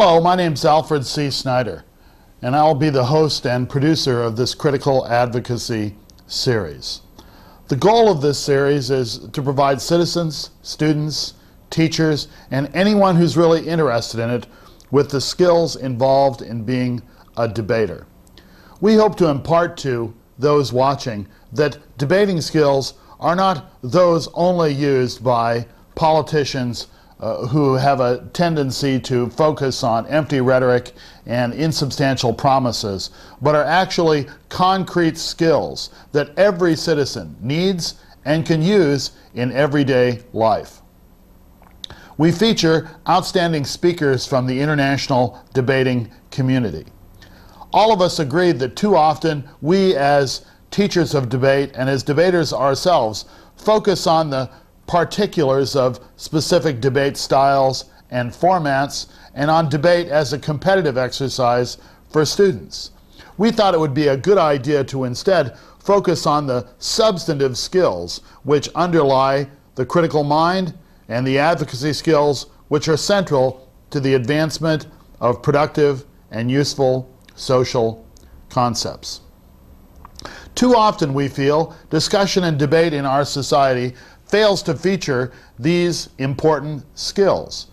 Hello, my name's Alfred C. Snider, and I'll be the host and producer of this Critical Advocacy series. The goal of this series is to provide citizens, students, teachers, and anyone who's really interested in it with the skills involved in being a debater. We hope to impart to those watching that debating skills are not those only used by politicians who have a tendency to focus on empty rhetoric and insubstantial promises, but are actually concrete skills that every citizen needs and can use in everyday life. We feature outstanding speakers from the international debating community. All of us agreed that too often we, as teachers of debate and as debaters ourselves, focus on the particulars of specific debate styles and formats, and on debate as a competitive exercise for students. We thought it would be a good idea to instead focus on the substantive skills which underlie the critical mind and the advocacy skills which are central to the advancement of productive and useful social concepts. Too often, we feel, discussion and debate in our society fails to feature these important skills.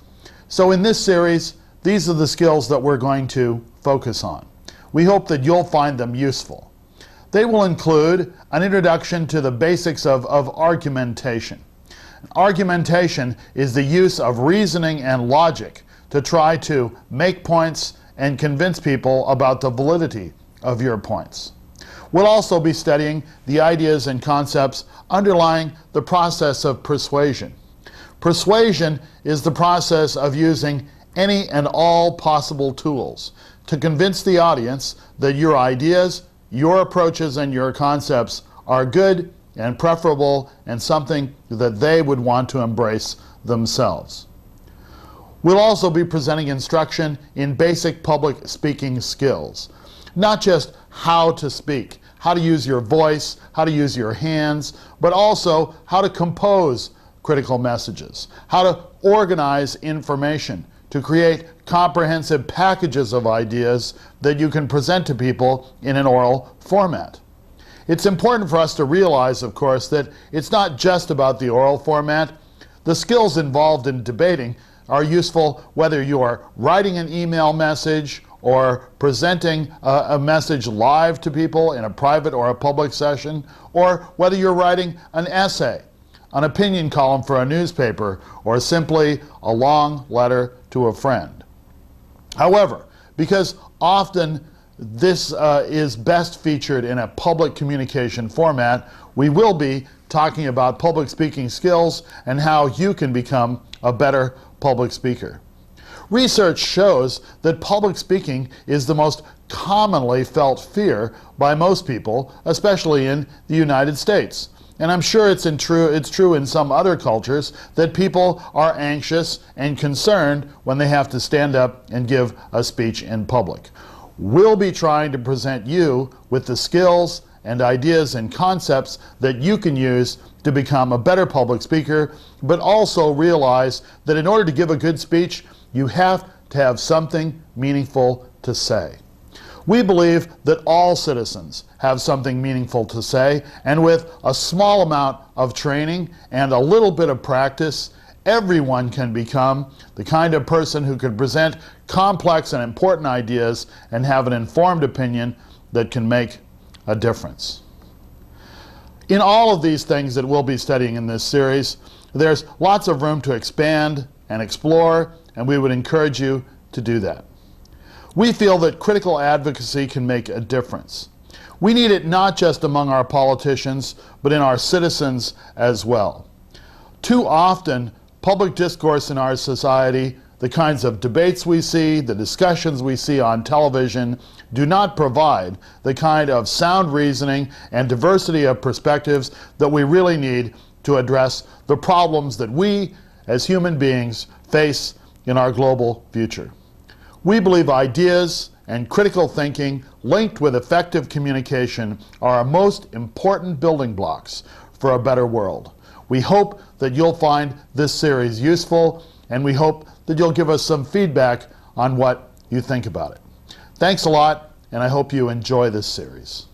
So in this series, these are the skills that we're going to focus on. We hope that you'll find them useful. They will include an introduction to the basics of argumentation. Argumentation is the use of reasoning and logic to try to make points and convince people about the validity of your points. We'll also be studying the ideas and concepts underlying the process of persuasion. Persuasion is the process of using any and all possible tools to convince the audience that your ideas, your approaches, and your concepts are good and preferable and something that they would want to embrace themselves. We'll also be presenting instruction in basic public speaking skills. Not just how to speak, how to use your voice, how to use your hands, but also how to compose critical messages, how to organize information to create comprehensive packages of ideas that you can present to people in an oral format. It's important for us to realize, of course, that it's not just about the oral format. The skills involved in debating are useful whether you are writing an email message or presenting a message live to people in a private or a public session, or whether you're writing an essay, an opinion column for a newspaper, or simply a long letter to a friend. However, because often this is best featured in a public communication format, we will be talking about public speaking skills and how you can become a better public speaker. Research shows that public speaking is the most commonly felt fear by most people, especially in the United States. And I'm sure it's true in some other cultures that people are anxious and concerned when they have to stand up and give a speech in public. We'll be trying to present you with the skills and ideas and concepts that you can use to become a better public speaker, but also realize that in order to give a good speech, you have to have something meaningful to say. We believe that all citizens have something meaningful to say, and with a small amount of training and a little bit of practice, everyone can become the kind of person who can present complex and important ideas and have an informed opinion that can make a difference. In all of these things that we'll be studying in this series, there's lots of room to expand and explore, and we would encourage you to do that. We feel that critical advocacy can make a difference. We need it not just among our politicians, but in our citizens as well. Too often, public discourse in our society, the kinds of debates we see, the discussions we see on television, do not provide the kind of sound reasoning and diversity of perspectives that we really need to address the problems that we, as human beings, face in our global future. We believe ideas and critical thinking linked with effective communication are our most important building blocks for a better world. We hope that you'll find this series useful, and we hope that you'll give us some feedback on what you think about it. Thanks a lot, and I hope you enjoy this series.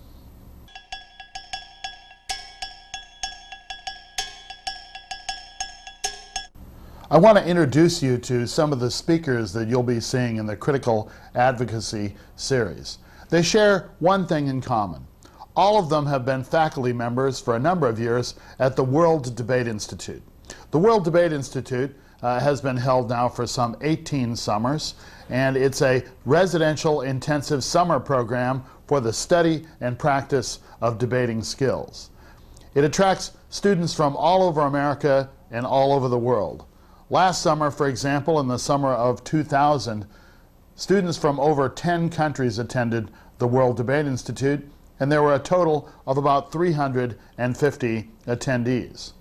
I want to introduce you to some of the speakers that you'll be seeing in the Critical Advocacy series. They share one thing in common. All of them have been faculty members for a number of years at the World Debate Institute. The World Debate Institute has been held now for some 18 summers, and it's a residential intensive summer program for the study and practice of debating skills. It attracts students from all over America and all over the world. Last summer, for example, in the summer of 2000, students from over 10 countries attended the World Debate Institute, and there were a total of about 350 attendees.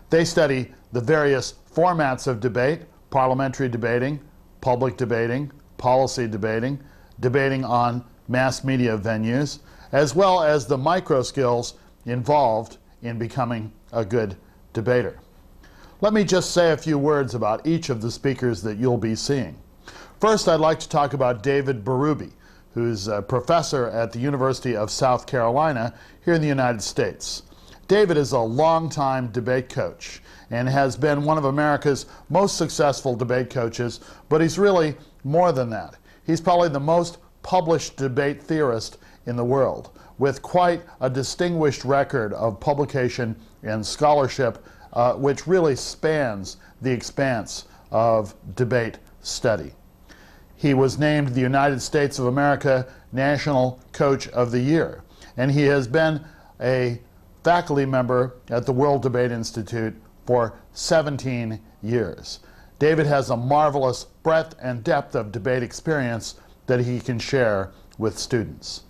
They study the various formats of debate: parliamentary debating, public debating, policy debating, debating on mass media venues, as well as the micro skills involved in becoming a good debater. Let me just say a few words about each of the speakers that you'll be seeing. First, I'd like to talk about David Berube, who's a professor at the University of South Carolina here in the United States. David is a longtime debate coach and has been one of America's most successful debate coaches, but he's really more than that. He's probably the most published debate theorist in the world, with quite a distinguished record of publication and scholarship, which really spans the expanse of debate study. He was named the United States of America National Coach of the Year, and he has been a faculty member at the World Debate Institute for 17 years. David has a marvelous breadth and depth of debate experience that he can share with students.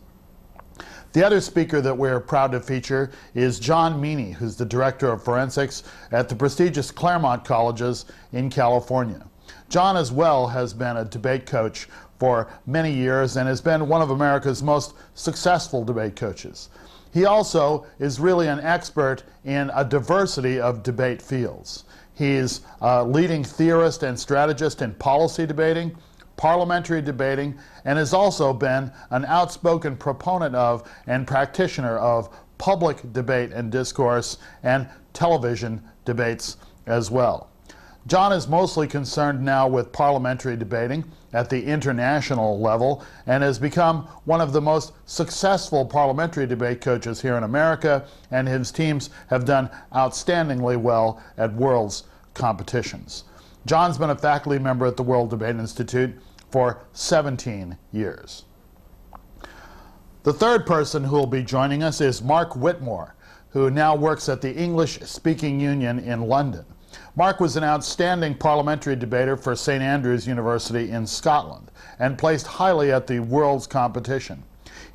The other speaker that we're proud to feature is John Meany, who's the Director of Forensics at the prestigious Claremont colleges in California. John as well has been a debate coach for many years and has been one of America's most successful debate coaches. He also is really an expert in a diversity of debate fields. He's a leading theorist and strategist in policy debating, parliamentary debating, and has also been an outspoken proponent of and practitioner of public debate and discourse and television debates as well. John is mostly concerned now with parliamentary debating at the international level and has become one of the most successful parliamentary debate coaches here in America, and his teams have done outstandingly well at world's competitions. John's been a faculty member at the World Debate Institute for 17 years. The third person who will be joining us is Mark Whitmore, who now works at the English Speaking Union in London. Mark was an outstanding parliamentary debater for St. Andrews University in Scotland and placed highly at the world's competition.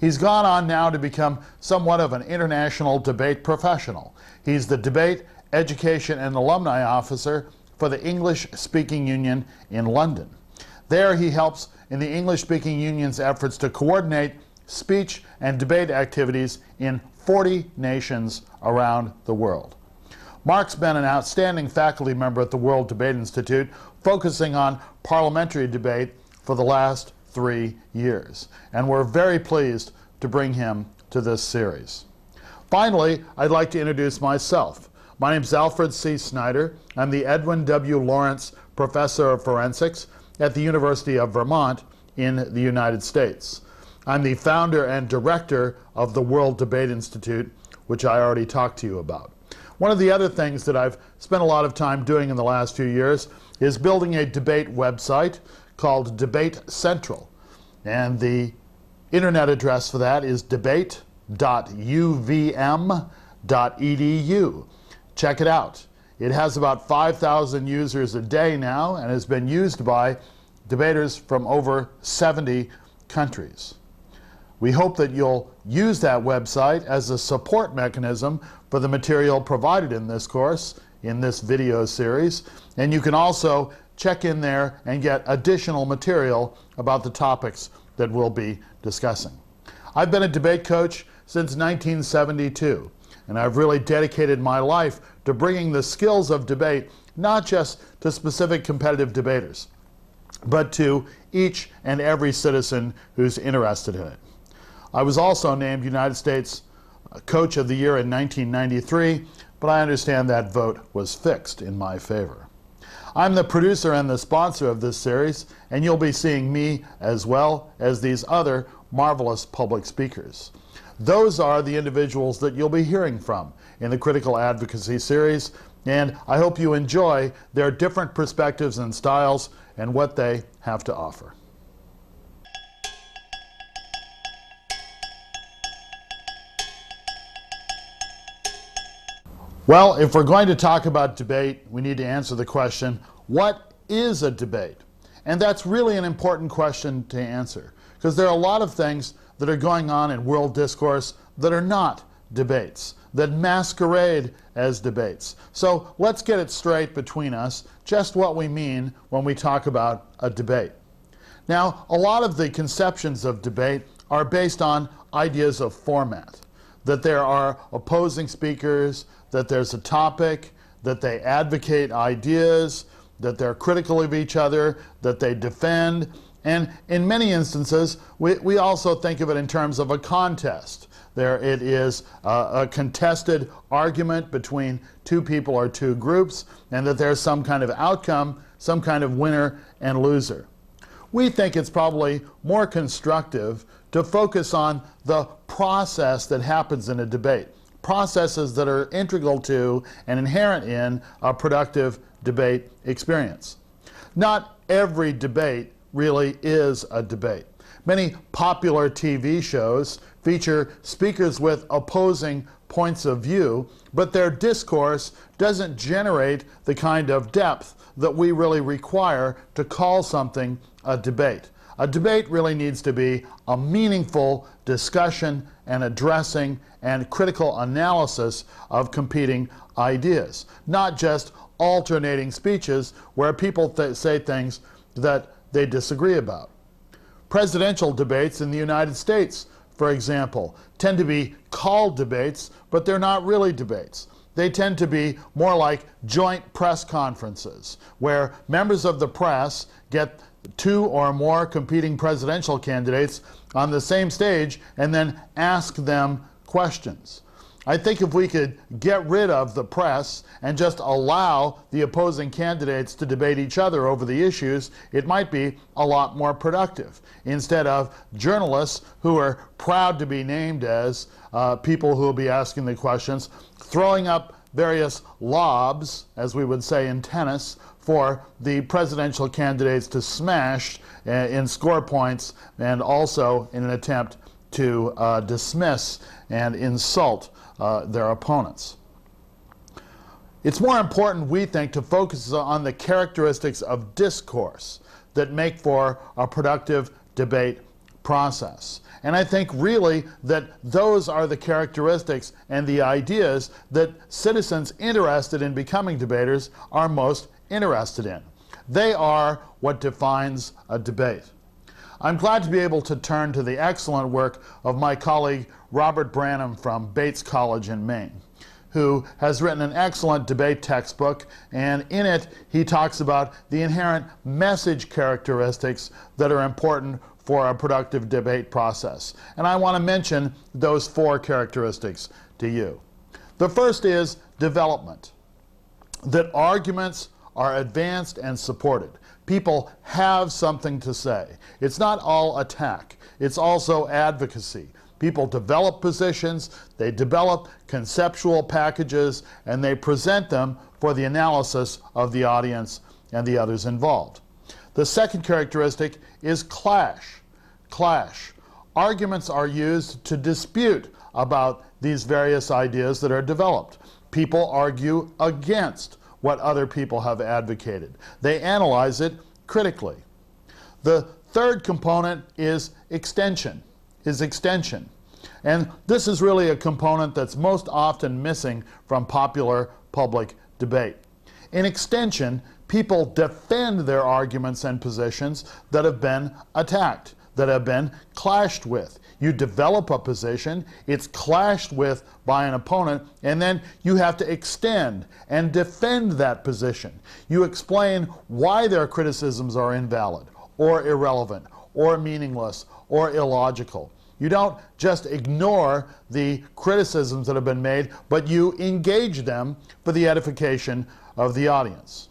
He's gone on now to become somewhat of an international debate professional. He's the Debate, Education and Alumni Officer for the English Speaking Union in London. There he helps in the English Speaking Union's efforts to coordinate speech and debate activities in 40 nations around the world. Mark's been an outstanding faculty member at the World Debate Institute, focusing on parliamentary debate for the last 3 years, and we're very pleased to bring him to this series. Finally, I'd like to introduce myself. My name is Alfred C. Snider. I'm the Edwin W. Lawrence Professor of Forensics at the University of Vermont in the United States. I'm the founder and director of the World Debate Institute, which I already talked to you about. One of the other things that I've spent a lot of time doing in the last few years is building a debate website called Debate Central. And the internet address for that is debate.uvm.edu. Check it out. It has about 5,000 users a day now and has been used by debaters from over 70 countries. We hope that you'll use that website as a support mechanism for the material provided in this course, in this video series, and you can also check in there and get additional material about the topics that we'll be discussing. I've been a debate coach since 1972, and I've really dedicated my life to bringing the skills of debate not just to specific competitive debaters, but to each and every citizen who's interested in it. I was also named United States Coach of the Year in 1993, but I understand that vote was fixed in my favor. I'm the producer and the sponsor of this series, and you'll be seeing me as well as these other marvelous public speakers. Those are the individuals that you'll be hearing from in the Critical Advocacy series, and I hope you enjoy their different perspectives and styles and what they have to offer. Well, if we're going to talk about debate, we need to answer the question, what is a debate? And that's really an important question to answer, because there are a lot of things that are going on in world discourse that are not debates, that masquerade as debates. So let's get it straight between us, just what we mean when we talk about a debate. Now, a lot of the conceptions of debate are based on ideas of format, that there are opposing speakers, that there's a topic, that they advocate ideas, that they're critical of each other, that they defend, and in many instances, we also think of it in terms of a contest. There it is a contested argument between two people or two groups, and that there's some kind of outcome, some kind of winner and loser. We think it's probably more constructive to focus on the process that happens in a debate, processes that are integral to and inherent in a productive debate experience. Not every debate really is a debate. Many popular TV shows feature speakers with opposing points of view, but their discourse doesn't generate the kind of depth that we really require to call something a debate. A debate really needs to be a meaningful discussion and addressing and critical analysis of competing ideas, not just alternating speeches where people say things that they disagree about. Presidential debates in the United States, for example, tend to be called debates, but they're not really debates. They tend to be more like joint press conferences, where members of the press get two or more competing presidential candidates on the same stage and then ask them questions. I think if we could get rid of the press and just allow the opposing candidates to debate each other over the issues, it might be a lot more productive, instead of journalists who are proud to be named as people who will be asking the questions, throwing up various lobs, as we would say in tennis, for the presidential candidates to smash in score points, and also in an attempt to dismiss and insult their opponents. It's more important, we think, to focus on the characteristics of discourse that make for a productive debate process. And I think really that those are the characteristics and the ideas that citizens interested in becoming debaters are most interested in. They are what defines a debate. I'm glad to be able to turn to the excellent work of my colleague Robert Branham from Bates College in Maine, who has written an excellent debate textbook, and in it he talks about the inherent message characteristics that are important for a productive debate process. And I want to mention those four characteristics to you. The first is development, that arguments are advanced and supported. People have something to say. It's not all attack, it's also advocacy. People develop positions, they develop conceptual packages, and they present them for the analysis of the audience and the others involved. The second characteristic is clash. Clash. Arguments are used to dispute about these various ideas that are developed. People argue against what other people have advocated. They analyze it critically. The third component is extension. And this is really a component that's most often missing from popular public debate. In extension, people defend their arguments and positions that have been attacked. that have been clashed with. You develop a position, it's clashed with by an opponent, and then you have to extend and defend that position. You explain why their criticisms are invalid or irrelevant or meaningless or illogical. You don't just ignore the criticisms that have been made, but you engage them for the edification of the audience.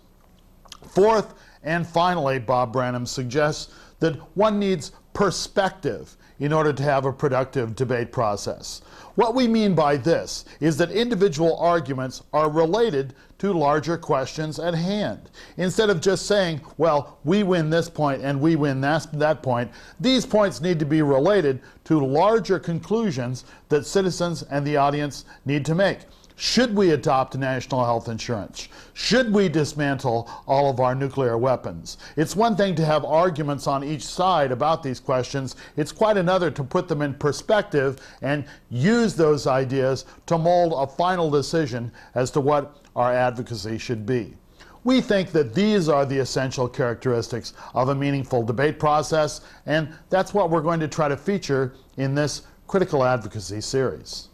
Fourth, and finally, Bob Branham suggests that one needs perspective in order to have a productive debate process. What we mean by this is that individual arguments are related to larger questions at hand. Instead of just saying, well, we win this point and we win that point, these points need to be related to larger conclusions that citizens and the audience need to make. Should we adopt national health insurance? Should we dismantle all of our nuclear weapons? It's one thing to have arguments on each side about these questions. It's quite another to put them in perspective and use those ideas to mold a final decision as to what our advocacy should be. We think that these are the essential characteristics of a meaningful debate process, and that's what we're going to try to feature in this Critical Advocacy series.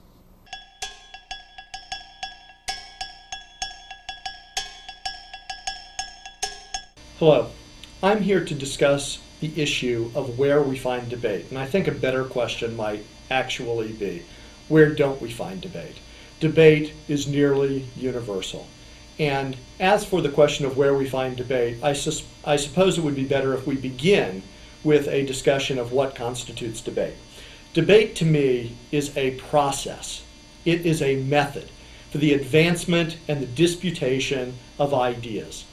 Hello, I'm here to discuss the issue of where we find debate, and I think a better question might actually be, where don't we find debate? Debate is nearly universal. And as for the question of where we find debate, I suppose it would be better if we begin with a discussion of what constitutes debate. Debate to me is a process. It is a method for the advancement and the disputation of ideas.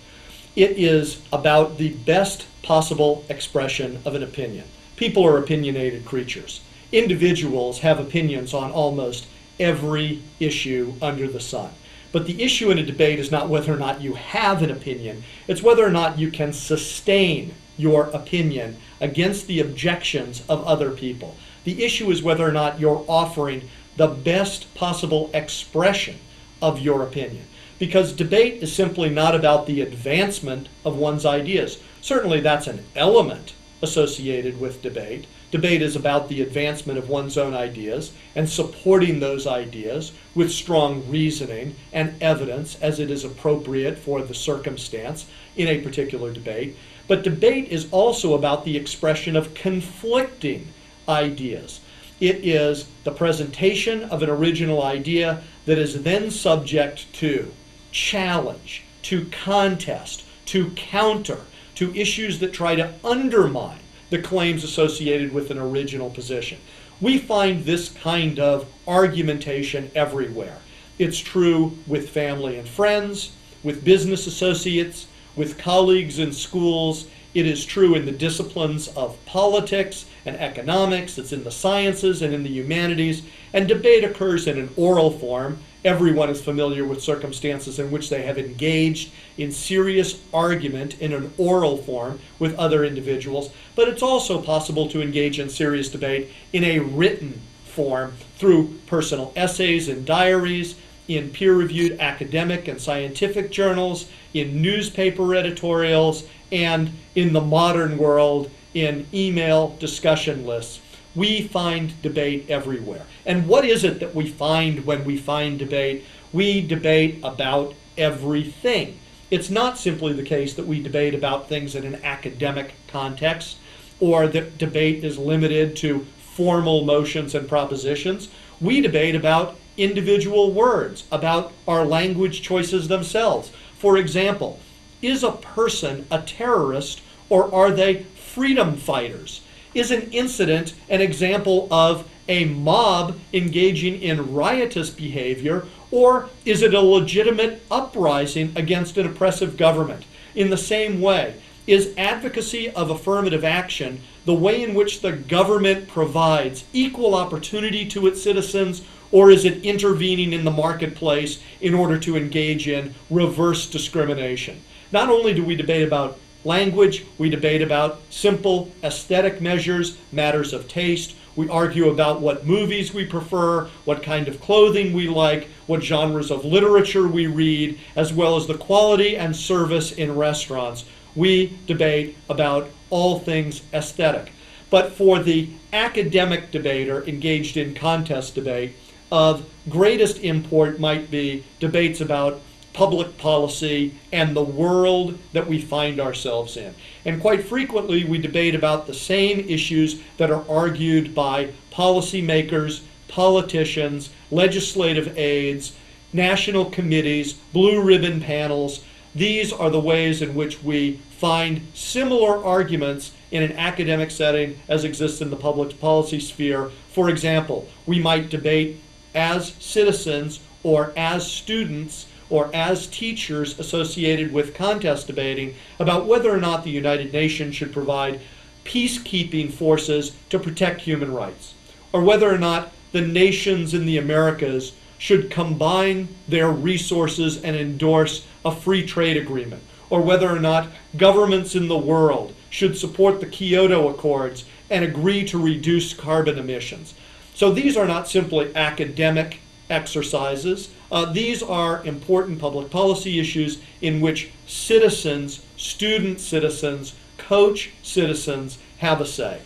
It is about the best possible expression of an opinion. People are opinionated creatures. Individuals have opinions on almost every issue under the sun. But the issue in a debate is not whether or not you have an opinion, it's whether or not you can sustain your opinion against the objections of other people. The issue is whether or not you're offering the best possible expression of your opinion. Because debate is simply not about the advancement of one's ideas. Certainly that's an element associated with debate. Debate is about the advancement of one's own ideas and supporting those ideas with strong reasoning and evidence as it is appropriate for the circumstance in a particular debate. But debate is also about the expression of conflicting ideas. It is the presentation of an original idea that is then subject to challenge, to contest, to counter, to issues that try to undermine the claims associated with an original position. We find this kind of argumentation everywhere. It's true with family and friends, with business associates, with colleagues in schools. It is true in the disciplines of politics and economics. It's in the sciences and in the humanities. And debate occurs in an oral form. Everyone is familiar with circumstances in which they have engaged in serious argument in an oral form with other individuals, but it's also possible to engage in serious debate in a written form through personal essays and diaries, in peer-reviewed academic and scientific journals, in newspaper editorials, and in the modern world in email discussion lists. We find debate everywhere. And what is it that we find when we find debate? We debate about everything. It's not simply the case that we debate about things in an academic context, or that debate is limited to formal motions and propositions. We debate about individual words, about our language choices themselves. For example, is a person a terrorist or are they freedom fighters? Is an incident an example of a mob engaging in riotous behavior, or is it a legitimate uprising against an oppressive government? In the same way, is advocacy of affirmative action the way in which the government provides equal opportunity to its citizens, or is it intervening in the marketplace in order to engage in reverse discrimination? Not only do we debate about language, we debate about simple aesthetic measures, matters of taste. We argue about what movies we prefer, what kind of clothing we like, what genres of literature we read, as well as the quality and service in restaurants. We debate about all things aesthetic. But for the academic debater engaged in contest debate, of greatest import might be debates about public policy and the world that we find ourselves in. And quite frequently, we debate about the same issues that are argued by policymakers, politicians, legislative aides, national committees, blue ribbon panels. These are the ways in which we find similar arguments in an academic setting as exists in the public policy sphere. For example, we might debate as citizens or as students or as teachers associated with contest debating about whether or not the United Nations should provide peacekeeping forces to protect human rights, or whether or not the nations in the Americas should combine their resources and endorse a free trade agreement, or whether or not governments in the world should support the Kyoto Accords and agree to reduce carbon emissions. So these are not simply academic exercises. These are important public policy issues in which citizens, student citizens, coach citizens have a say.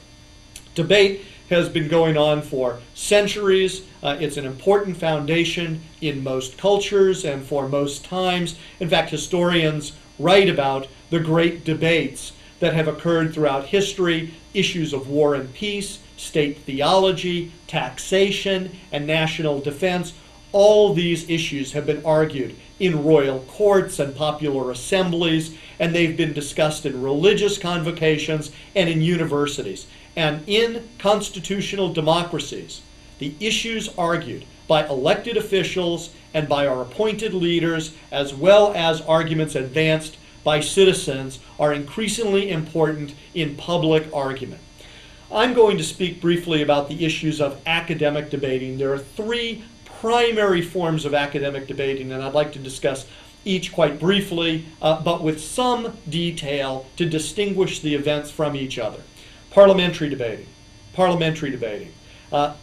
Debate has been going on for centuries. It's an important foundation in most cultures and for most times. In fact, historians write about the great debates that have occurred throughout history, issues of war and peace, state theology, taxation, and national defense. All these issues have been argued in royal courts and popular assemblies, and they've been discussed in religious convocations and in universities. And in constitutional democracies, the issues argued by elected officials and by our appointed leaders, as well as arguments advanced by citizens, are increasingly important in public argument. I'm going to speak briefly about the issues of academic debating. There are three primary forms of academic debating, and I'd like to discuss each quite briefly, but with some detail to distinguish the events from each other. Parliamentary debating. Parliamentary debating.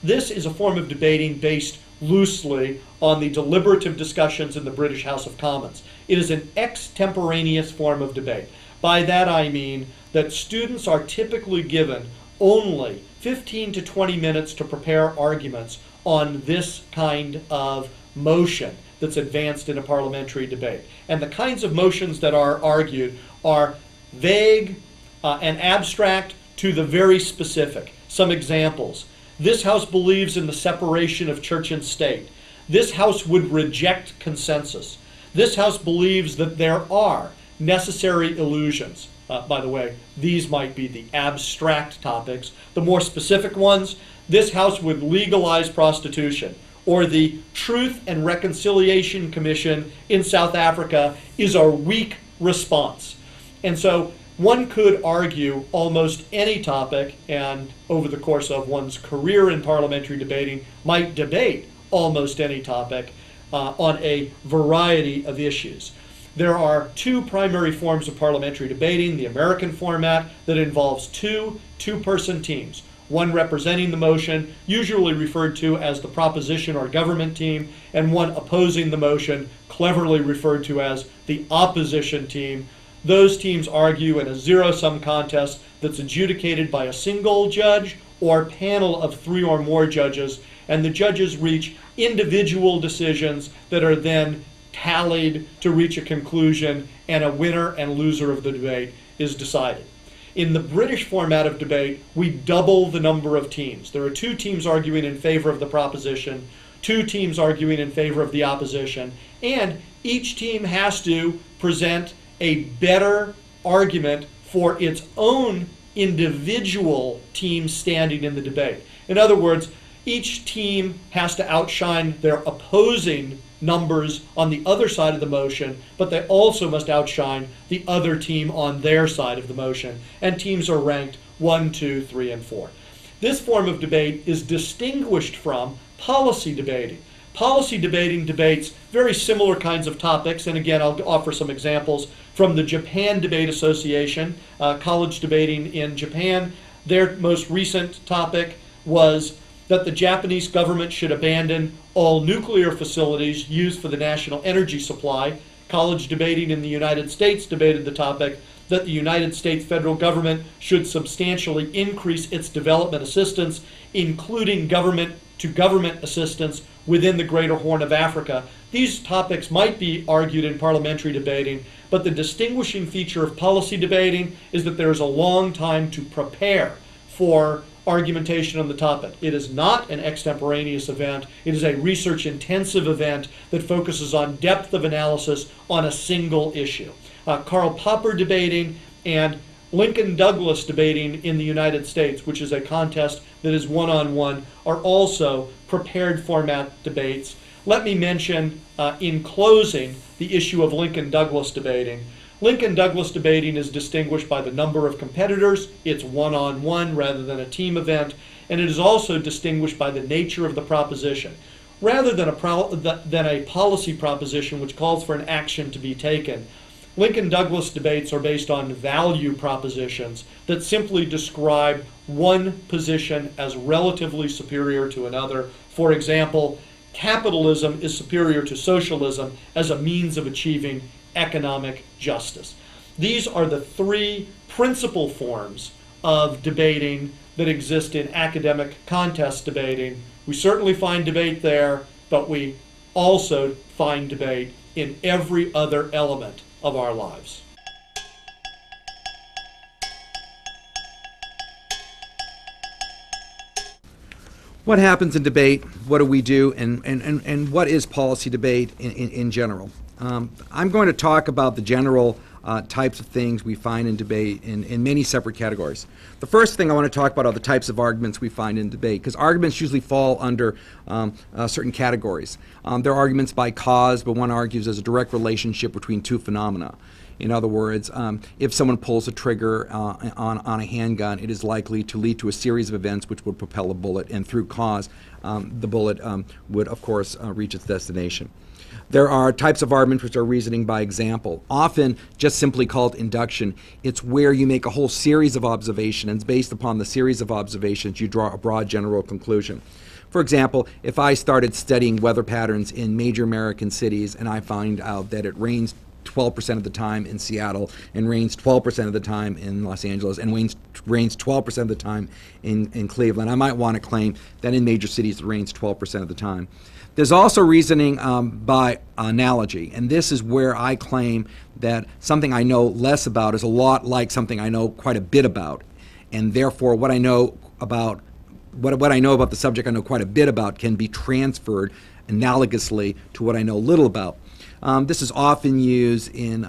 This is a form of debating based loosely on the deliberative discussions in the British House of Commons. It is an extemporaneous form of debate. By that I mean that students are typically given only 15 to 20 minutes to prepare arguments on this kind of motion that's advanced in a parliamentary debate. And the kinds of motions that are argued are vague and abstract to the very specific. Some examples. This House believes in the separation of church and state. This House would reject consensus. This House believes that there are necessary illusions. By the way, these might be the abstract topics. The more specific ones, this House would legalize prostitution, or the Truth and Reconciliation Commission in South Africa is a weak response. And so one could argue almost any topic, and over the course of one's career in parliamentary debating, might debate almost any topic on a variety of issues. There are two primary forms of parliamentary debating: the American format that involves two-person teams, one representing the motion, usually referred to as the proposition or government team, and one opposing the motion, cleverly referred to as the opposition team. Those teams argue in a zero-sum contest that's adjudicated by a single judge or panel of three or more judges, and the judges reach individual decisions that are then tallied to reach a conclusion, and a winner and loser of the debate is decided. In the British format of debate, we double the number of teams. There are two teams arguing in favor of the proposition, two teams arguing in favor of the opposition, and each team has to present a better argument for its own individual team standing in the debate. In other words, each team has to outshine their opposing numbers on the other side of the motion, but they also must outshine the other team on their side of the motion, and teams are ranked 1, 2, 3, and 4. This form of debate is distinguished from policy debating. Policy debating debates very similar kinds of topics, and again, I'll offer some examples from the Japan Debate Association, college debating in Japan. Their most recent topic was that the Japanese government should abandon all nuclear facilities used for the national energy supply. College debating in the United States debated the topic that the United States federal government should substantially increase its development assistance, including government-to-government assistance within the Greater Horn of Africa. These topics might be argued in parliamentary debating, but the distinguishing feature of policy debating is that there is a long time to prepare for argumentation on the topic. It is not an extemporaneous event. It is a research-intensive event that focuses on depth of analysis on a single issue. Karl Popper debating and Lincoln Douglas debating in the United States, which is a contest that is one-on-one, are also prepared format debates. Let me mention in closing the issue of Lincoln Douglas debating. Lincoln Douglas debating is distinguished by the number of competitors. It's one-on-one rather than a team event, and it is also distinguished by the nature of the proposition. Rather than a policy proposition which calls for an action to be taken, Lincoln Douglas debates are based on value propositions that simply describe one position as relatively superior to another. For example, capitalism is superior to socialism as a means of achieving economic justice. These are the three principal forms of debating that exist in academic contest debating. We certainly find debate there, but we also find debate in every other element of our lives. What happens in debate? What do we do? And what is policy debate in general? I'm going to talk about the general types of things we find in debate in many separate categories. The first thing I want to talk about are the types of arguments we find in debate, because arguments usually fall under certain categories. There are arguments by cause, but one argues there's a direct relationship between two phenomena. In other words, if someone pulls a trigger on a handgun, it is likely to lead to a series of events which would propel a bullet, and through cause, the bullet would, of course, reach its destination. There are types of arguments which are reasoning by example, often just simply called induction. It's where you make a whole series of observations, and based upon the series of observations, you draw a broad general conclusion. For example, if I started studying weather patterns in major American cities and I find out that it rains 12% of the time in Seattle and rains 12% of the time in Los Angeles and rains 12% of the time in Cleveland, I might want to claim that in major cities it rains 12% of the time. There's also reasoning by analogy, and this is where I claim that something I know less about is a lot like something I know quite a bit about, and therefore what I know about the subject I know quite a bit about can be transferred analogously to what I know little about. This is often used in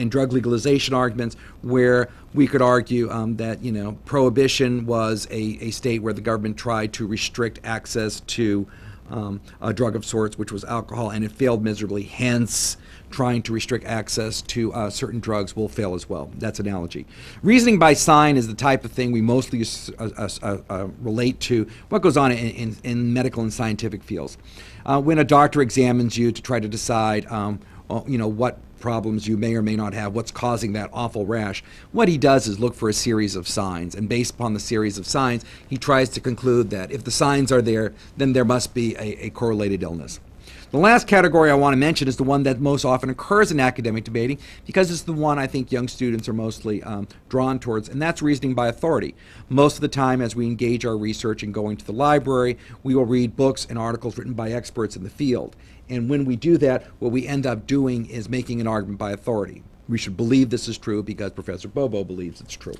drug legalization arguments, where we could argue that prohibition was a state where the government tried to restrict access to a drug of sorts, which was alcohol, and it failed miserably. Hence, trying to restrict access to certain drugs will fail as well. That's analogy. Reasoning by sign is the type of thing we mostly relate to what goes on in medical and scientific fields. When a doctor examines you to try to decide, what problems you may or may not have, what's causing that awful rash, what he does is look for a series of signs, and based upon the series of signs, he tries to conclude that if the signs are there, then there must be a correlated illness. The last category I want to mention is the one that most often occurs in academic debating, because it's the one I think young students are mostly drawn towards, and that's reasoning by authority. Most of the time, as we engage our research and going to the library, we will read books and articles written by experts in the field. And when we do that, what we end up doing is making an argument by authority. We should believe this is true because Professor Bobo believes it's true.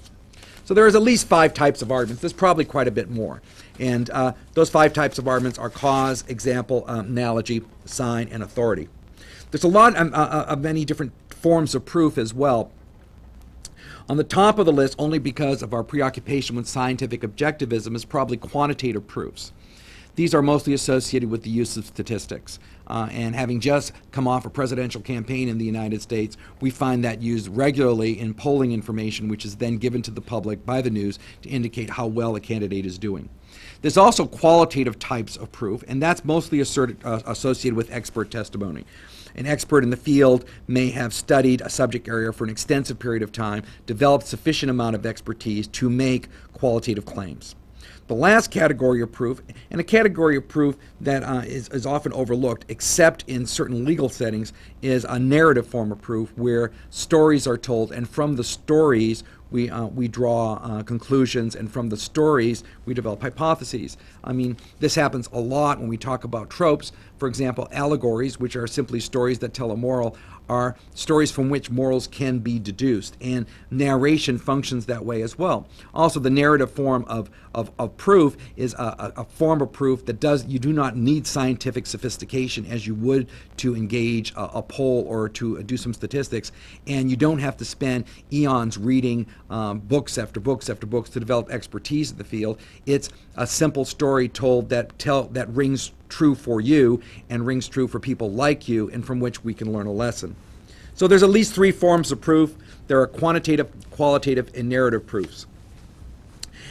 So there is at least 5 types of arguments. There's probably quite a bit more. And those 5 types of arguments are cause, example, analogy, sign, and authority. There's a lot of many different forms of proof as well. On the top of the list, only because of our preoccupation with scientific objectivism, is probably quantitative proofs. These are mostly associated with the use of statistics. And having just come off a presidential campaign in the United States, we find that used regularly in polling information, which is then given to the public by the news to indicate how well a candidate is doing. There's also qualitative types of proof, and that's mostly associated with expert testimony. An expert in the field may have studied a subject area for an extensive period of time, developed sufficient amount of expertise to make qualitative claims. The last category of proof, and a category of proof that is often overlooked, except in certain legal settings, is a narrative form of proof where stories are told, and from the stories we draw conclusions, and from the stories we develop hypotheses. I mean, this happens a lot when we talk about tropes. For example, allegories, which are simply stories that tell a moral, are stories from which morals can be deduced, and narration functions that way as well. Also, the narrative form of proof is a form of proof that you do not need scientific sophistication as you would to engage a poll or to do some statistics, and you don't have to spend eons reading books after books after books to develop expertise in the field. It's a simple story told that rings true for you and rings true for people like you, and from which we can learn a lesson. So there's at least 3 forms of proof. There are quantitative, qualitative, and narrative proofs.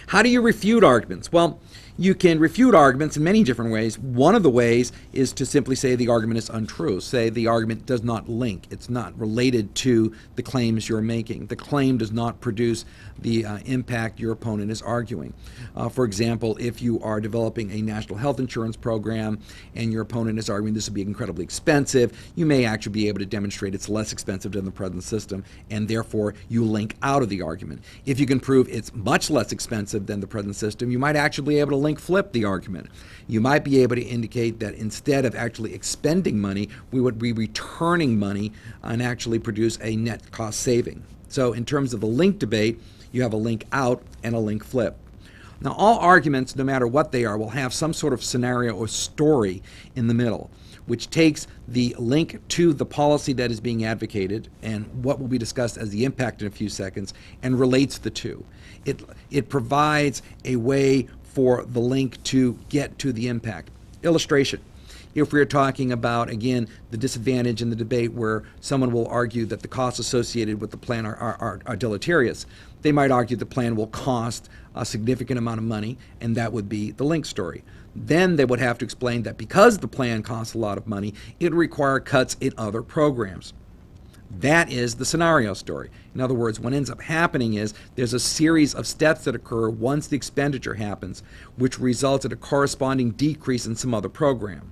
How do you refute arguments? Well, you can refute arguments in many different ways. One of the ways is to simply say the argument is untrue. Say the argument does not link. It's not related to the claims you're making. The claim does not produce the impact your opponent is arguing. For example, if you are developing a national health insurance program and your opponent is arguing this would be incredibly expensive, you may actually be able to demonstrate it's less expensive than the present system, and therefore you link out of the argument. If you can prove it's much less expensive than the present system, you might actually be able to link flip the argument. You might be able to indicate that instead of actually expending money, we would be returning money and actually produce a net cost saving. So in terms of the link debate, you have a link out and a link flip. Now, all arguments, no matter what they are, will have some sort of scenario or story in the middle, which takes the link to the policy that is being advocated and what will be discussed as the impact in a few seconds, and relates the two. It provides a way for the link to get to the impact. Illustration. If we're talking about, again, the disadvantage in the debate where someone will argue that the costs associated with the plan are deleterious, they might argue the plan will cost a significant amount of money, and that would be the link story. Then they would have to explain that because the plan costs a lot of money, it would require cuts in other programs. That is the scenario story. In other words, what ends up happening is there's a series of steps that occur once the expenditure happens, which results in a corresponding decrease in some other program.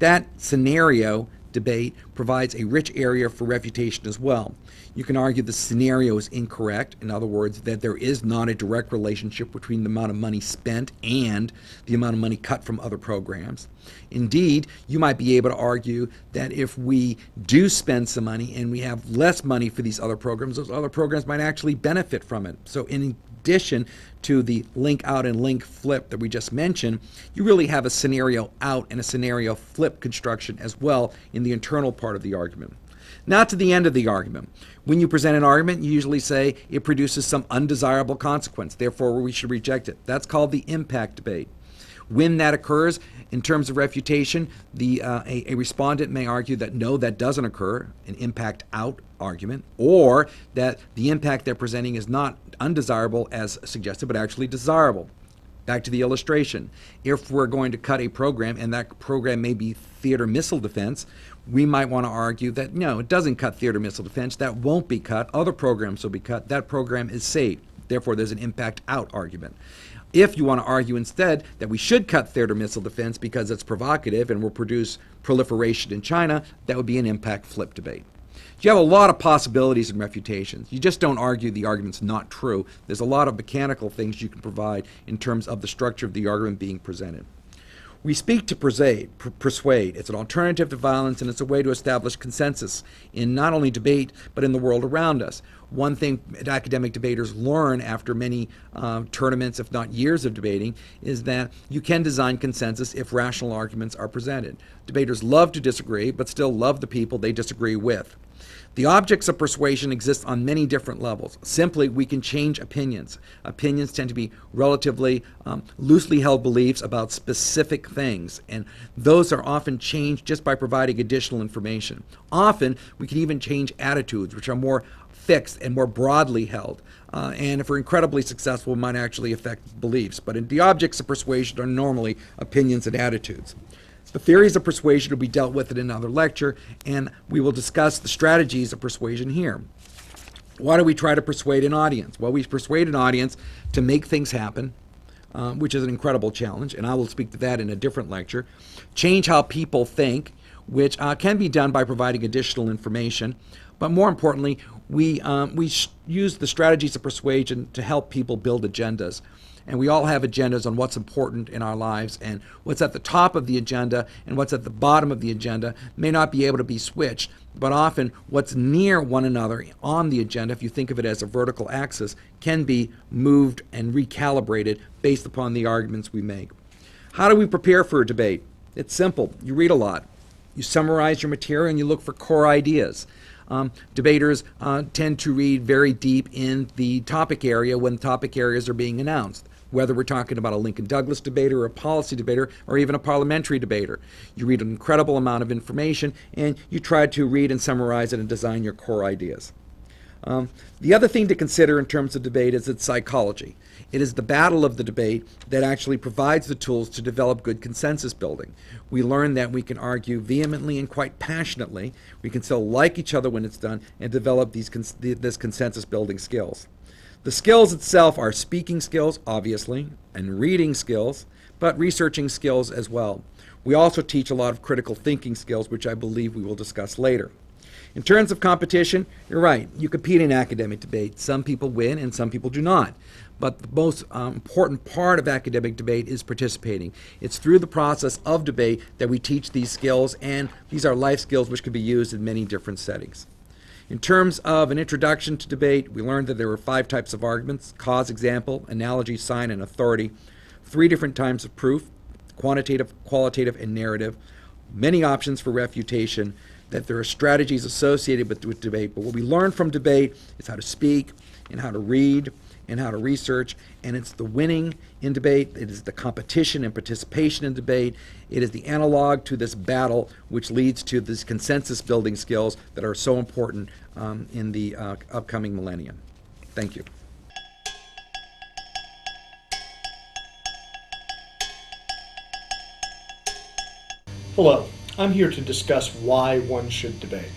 That scenario debate provides a rich area for refutation as well. You can argue the scenario is incorrect, in other words, that there is not a direct relationship between the amount of money spent and the amount of money cut from other programs. Indeed, you might be able to argue that if we do spend some money and we have less money for these other programs, those other programs might actually benefit from it. So in addition to the link out and link flip that we just mentioned, you really have a scenario out and a scenario flip construction as well in the internal part of the argument. Now to the end of the argument. When you present an argument, you usually say it produces some undesirable consequence, therefore we should reject it. That's called the impact debate. When that occurs, in terms of refutation, a respondent may argue that no, that doesn't occur, an impact out argument, or that the impact they're presenting is not undesirable as suggested, but actually desirable. Back to the illustration. If we're going to cut a program, and that program may be theater missile defense, we might want to argue that no, it doesn't cut theater missile defense, that won't be cut, other programs will be cut, that program is saved. Therefore, there's an impact out argument. If you want to argue instead that we should cut theater missile defense because it's provocative and will produce proliferation in China, that would be an impact flip debate. You have a lot of possibilities in refutations. You just don't argue the argument's not true. There's a lot of mechanical things you can provide in terms of the structure of the argument being presented. We speak to persuade. It's an alternative to violence, and it's a way to establish consensus in not only debate, but in the world around us. One thing academic debaters learn after many tournaments, if not years of debating, is that you can design consensus if rational arguments are presented. Debaters love to disagree, but still love the people they disagree with. The objects of persuasion exist on many different levels. Simply, we can change opinions. Opinions tend to be relatively loosely held beliefs about specific things, and those are often changed just by providing additional information. Often, we can even change attitudes, which are more fixed and more broadly held. And if we're incredibly successful, it might actually affect beliefs. But the objects of persuasion are normally opinions and attitudes. The theories of persuasion will be dealt with in another lecture, and we will discuss the strategies of persuasion here. Why do we try to persuade an audience? Well, we persuade an audience to make things happen, which is an incredible challenge, and I will speak to that in a different lecture. Change how people think, which can be done by providing additional information. But more importantly, we use the strategies of persuasion to help people build agendas. And we all have agendas on what's important in our lives, and what's at the top of the agenda and what's at the bottom of the agenda may not be able to be switched, but often what's near one another on the agenda, if you think of it as a vertical axis, can be moved and recalibrated based upon the arguments we make. How do we prepare for a debate? It's simple. You read a lot. You summarize your material and you look for core ideas. Debaters tend to read very deep in the topic area when topic areas are being announced, whether we're talking about a Lincoln-Douglas debater or a policy debater or even a parliamentary debater. You read an incredible amount of information and you try to read and summarize it and design your core ideas. The other thing to consider in terms of debate is its psychology. It is the battle of the debate that actually provides the tools to develop good consensus building. We learn that we can argue vehemently and quite passionately. We can still like each other when it's done and develop this consensus building skills. The skills itself are speaking skills, obviously, and reading skills, but researching skills as well. We also teach a lot of critical thinking skills, which I believe we will discuss later. In terms of competition, you're right. You compete in academic debate. Some people win and some people do not. But the most important part of academic debate is participating. It's through the process of debate that we teach these skills, and these are life skills which can be used in many different settings. In terms of an introduction to debate, we learned that there were 5 types of arguments: cause, example, analogy, sign, and authority. 3 different types of proof: quantitative, qualitative, and narrative. Many options for refutation, that there are strategies associated with debate. But what we learn from debate is how to speak and how to read and how to research, and it's the winning in debate, it is the competition and participation in debate, it is the analog to this battle which leads to these consensus building skills that are so important in the upcoming millennium. Thank you. Hello, I'm here to discuss why one should debate.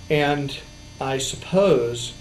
And I suppose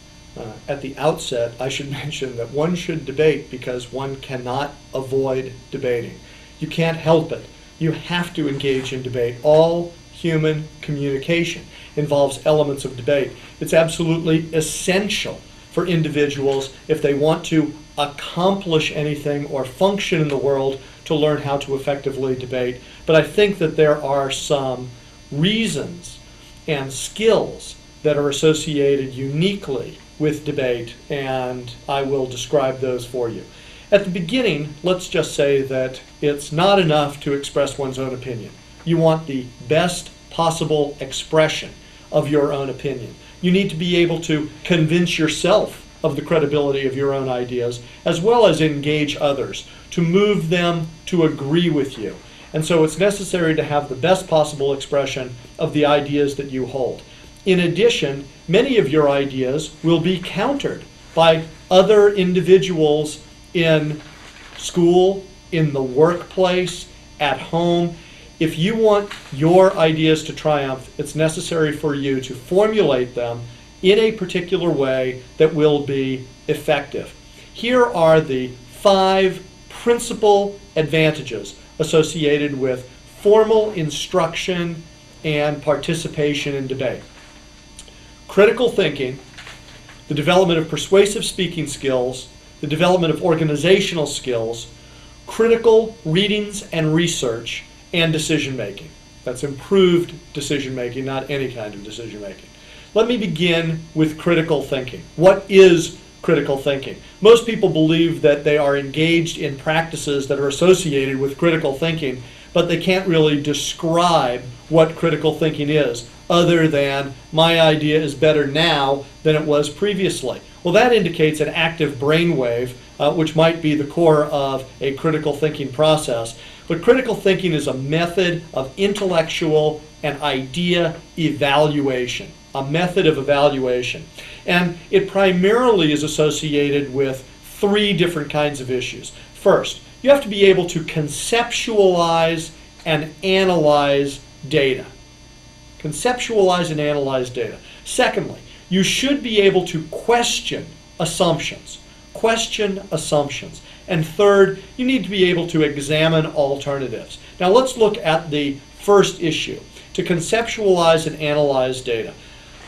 at the outset I should mention that one should debate because one cannot avoid debating. You can't help it. You have to engage in debate. All human communication involves elements of debate. It's absolutely essential for individuals, if they want to accomplish anything or function in the world, to learn how to effectively debate. But I think that there are some reasons and skills that are associated uniquely with debate, and I will describe those for you. At the beginning, let's just say that it's not enough to express one's own opinion. You want the best possible expression of your own opinion. You need to be able to convince yourself of the credibility of your own ideas, as well as engage others, to move them to agree with you. And so it's necessary to have the best possible expression of the ideas that you hold. In addition, many of your ideas will be countered by other individuals in school, in the workplace, at home. If you want your ideas to triumph, it's necessary for you to formulate them in a particular way that will be effective. Here are the 5 principal advantages associated with formal instruction and participation in debate. Critical thinking, the development of persuasive speaking skills, the development of organizational skills, critical readings and research, and decision making. That's improved decision making, not any kind of decision making. Let me begin with critical thinking. What is critical thinking? Most people believe that they are engaged in practices that are associated with critical thinking, but they can't really describe what critical thinking is, other than my idea is better now than it was previously. Well, that indicates an active brainwave, which might be the core of a critical thinking process. But critical thinking is a method of intellectual and idea evaluation, a method of evaluation. And it primarily is associated with 3 different kinds of issues. First, you have to be able to conceptualize and analyze data. Conceptualize and analyze data. Secondly, you should be able to question assumptions. Question assumptions. And third, you need to be able to examine alternatives. Now let's look at the first issue, to conceptualize and analyze data.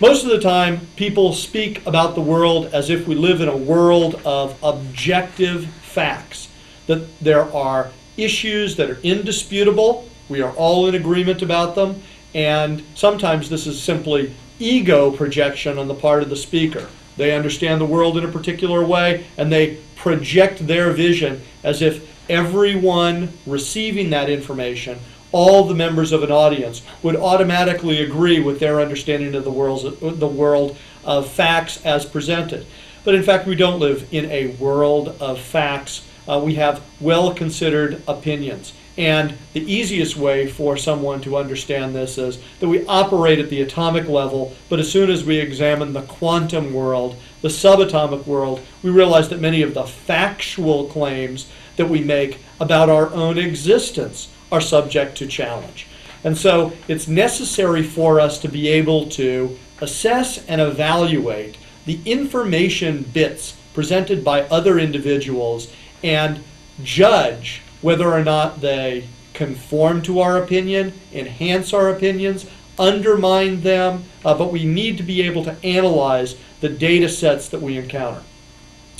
Most of the time, people speak about the world as if we live in a world of objective facts, that there are issues that are indisputable, we are all in agreement about them, and sometimes this is simply ego projection on the part of the speaker. They understand the world in a particular way, and they project their vision as if everyone receiving that information, all the members of an audience, would automatically agree with their understanding of the world of facts as presented. But in fact, we don't live in a world of facts. We have well-considered opinions. And the easiest way for someone to understand this is that we operate at the atomic level, but as soon as we examine the quantum world, the subatomic world, we realize that many of the factual claims that we make about our own existence are subject to challenge. And so it's necessary for us to be able to assess and evaluate the information bits presented by other individuals and judge whether or not they conform to our opinion, enhance our opinions, undermine them, but we need to be able to analyze the data sets that we encounter.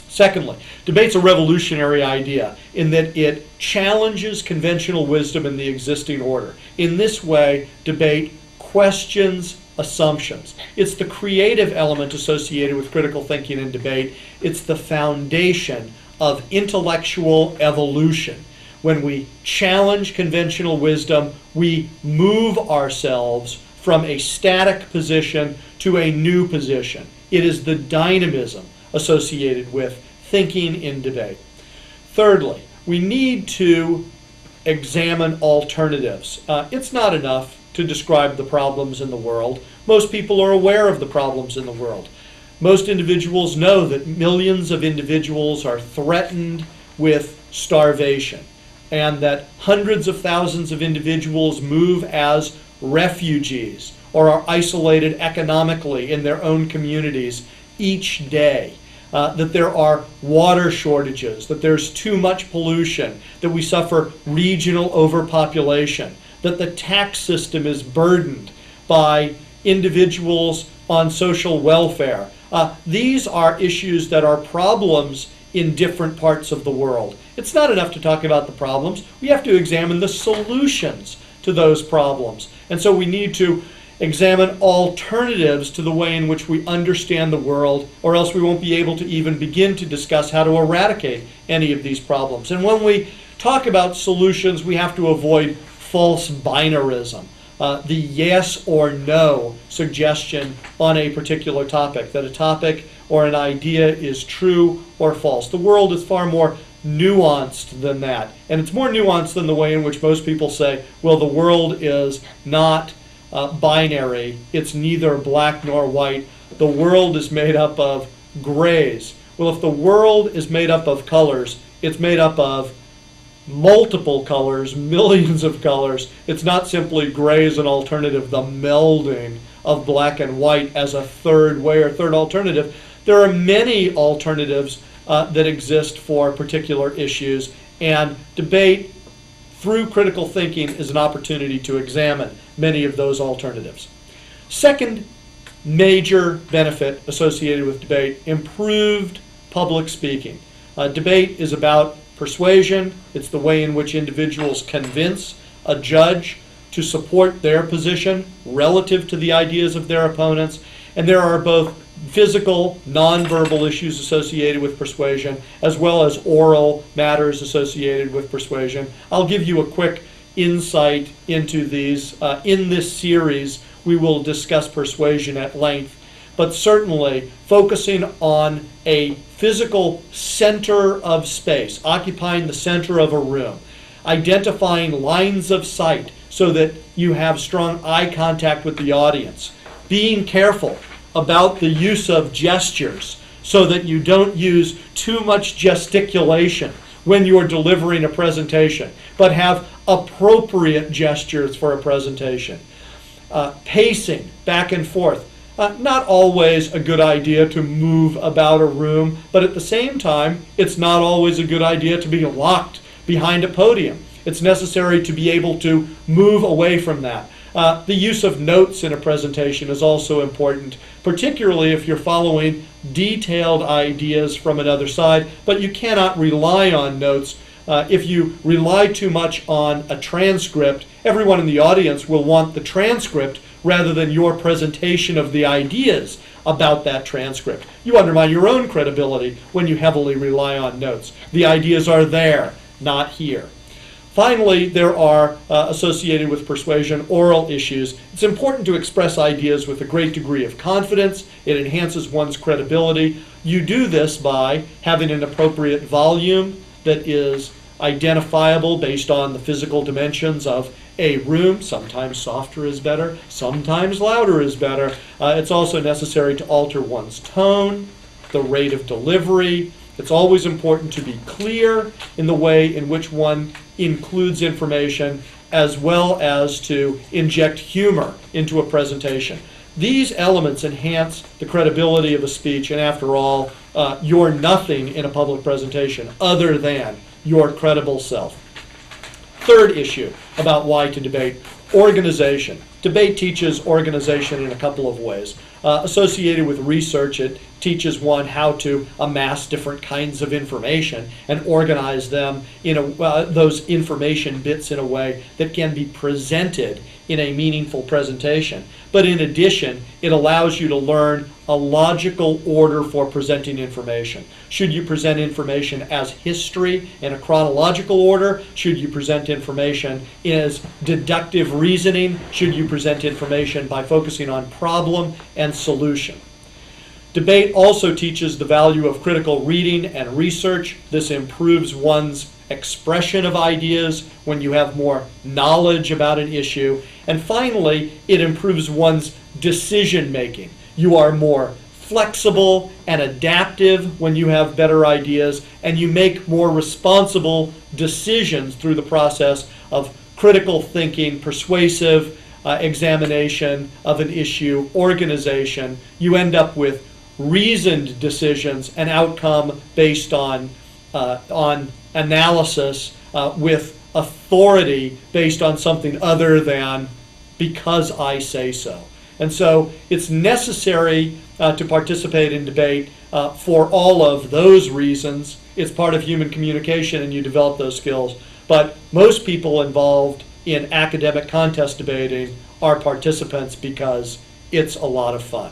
Secondly, debate's a revolutionary idea in that it challenges conventional wisdom in the existing order. In this way, debate questions assumptions. It's the creative element associated with critical thinking and debate. It's the foundation of intellectual evolution. When we challenge conventional wisdom, we move ourselves from a static position to a new position. It is the dynamism associated with thinking in debate. Thirdly, we need to examine alternatives. It's not enough to describe the problems in the world. Most people are aware of the problems in the world. Most individuals know that millions of individuals are threatened with starvation, and that hundreds of thousands of individuals move as refugees or are isolated economically in their own communities each day. That there are water shortages, that there's too much pollution, that we suffer regional overpopulation, that the tax system is burdened by individuals on social welfare. These are issues that are problems in different parts of the world. It's not enough to talk about the problems. We have to examine the solutions to those problems. And so we need to examine alternatives to the way in which we understand the world, or else we won't be able to even begin to discuss how to eradicate any of these problems. And when we talk about solutions, we have to avoid false binarism, the yes or no suggestion on a particular topic, that a topic or an idea is true or false. The world is far more nuanced than that. And it's more nuanced than the way in which most people say, well, the world is not binary. It's neither black nor white. The world is made up of grays. Well, if the world is made up of colors, it's made up of multiple colors, millions of colors. It's not simply gray as an alternative, the melding of black and white as a third way or third alternative. There are many alternatives that exist for particular issues, and debate through critical thinking is an opportunity to examine many of those alternatives. Second major benefit associated with debate, improved public speaking. Debate is about persuasion. It's the way in which individuals convince a judge to support their position relative to the ideas of their opponents. And there are both physical, nonverbal issues associated with persuasion, as well as oral matters associated with persuasion. I'll give you a quick insight into these. In this series, we will discuss persuasion at length, but certainly focusing on a physical center of space, occupying the center of a room, identifying lines of sight so that you have strong eye contact with the audience, being careful about the use of gestures so that you don't use too much gesticulation when you are delivering a presentation, but have appropriate gestures for a presentation. Pacing back and forth. Not always a good idea to move about a room, but at the same time, it's not always a good idea to be locked behind a podium. It's necessary to be able to move away from that. The use of notes in a presentation is also important, particularly if you're following detailed ideas from another side, but you cannot rely on notes. If you rely too much on a transcript, everyone in the audience will want the transcript rather than your presentation of the ideas about that transcript. You undermine your own credibility when you heavily rely on notes. The ideas are there, not here. Finally, there are, associated with persuasion, oral issues. It's important to express ideas with a great degree of confidence. It enhances one's credibility. You do this by having an appropriate volume that is identifiable based on the physical dimensions of a room. Sometimes softer is better, sometimes louder is better. It's also necessary to alter one's tone, the rate of delivery. It's always important to be clear in the way in which one includes information, as well as to inject humor into a presentation. These elements enhance the credibility of a speech, and after all, you're nothing in a public presentation other than your credible self. Third issue about why to debate: organization. Debate teaches organization in a couple of ways. Associated with research, it teaches one how to amass different kinds of information and organize them in those information bits in a way that can be presented in a meaningful presentation. But in addition, it allows you to learn a logical order for presenting information. Should you present information as history in a chronological order? Should you present information as deductive reasoning? Should you present information by focusing on problem and solution? Debate also teaches the value of critical reading and research. This improves one's expression of ideas when you have more knowledge about an issue. And finally, it improves one's decision making. You are more flexible and adaptive when you have better ideas, and you make more responsible decisions through the process of critical thinking, persuasive examination of an issue, organization. You end up with reasoned decisions, an outcome based on analysis with authority based on something other than because I say so. And so it's necessary to participate in debate for all of those reasons. It's part of human communication and you develop those skills. But most people involved in academic contest debating are participants because it's a lot of fun.